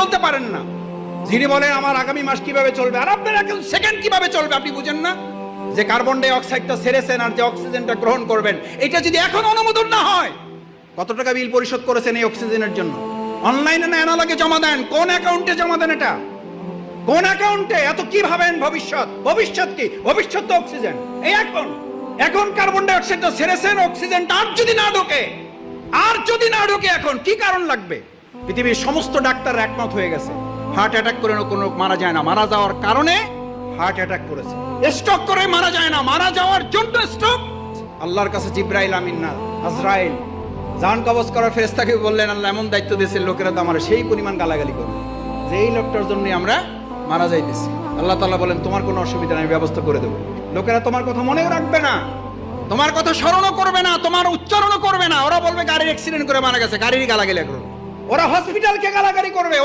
চলতে পারেন না, যিনি বলেন আমার আগামী মাস কিভাবে চলবে, আর আপনার এখন সেকেন্ড কিভাবে চলবে আপনি বুঝেন না? যে কার্বন ডাই অক্সাইডটা ছেড়েছেন আর যে অক্সিজেনটা গ্রহণ করবেন, এটা যদি এখন অনুমোদন না হয়, কত টাকা বিল পরিশোধ করেছেন এই অক্সিজেনের জন্য? অনলাইনে না অ্যানালগে জমা দেন? কোন অ্যাকাউন্টে জমা দেন? এটা কোন অ্যাকাউন্টে? এত কি ভাবেন ভবিষ্যৎ? ভবিষ্যৎ কি? ভবিষ্যৎ তো অক্সিজেন। এই এখন কার্বন ডাই অক্সাইডটা ছেড়েছেন, অক্সিজেনটা আর যদি না ঢোকে এখন কি কারণ লাগবে? পৃথিবীর সমস্ত ডাক্তার একমত হয়ে গেছে, হার্ট অ্যাটাক করে কোনো মারা যায় না, মারা যাওয়ার কারণে হার্ট অ্যাটাক করেছে। স্ট্রোক করে মারা যায় না, মারা যাওয়ার জন্য স্ট্রোক। আল্লাহর কাছে জিব্রাইল আমিন না, আজরাইল জান কবজ করার ফেরেশতাকে বললেন, আল্লাহ এমন দায়িত্ব দিয়েছেন, লোকেরা তো আমার সেই পরিমাণ গালাগালি করবে যে এই লোকটার জন্য আমরা মারা যাইতেছি। আল্লাহ তাআলা বলেন, তোমার কোনো অসুবিধা নেই, ব্যবস্থা করে দেবো। লোকেরা তোমার কথা মনেও রাখবে না, তোমার কথা স্মরণও করবে না, তোমার উচ্চারণও করবে না। ওরা বলবে গাড়ির অ্যাক্সিডেন্ট করে মারা গেছে, গাড়িরই গালাগালি করবে। ওরা হসপিটালকে গালাগালি করবে।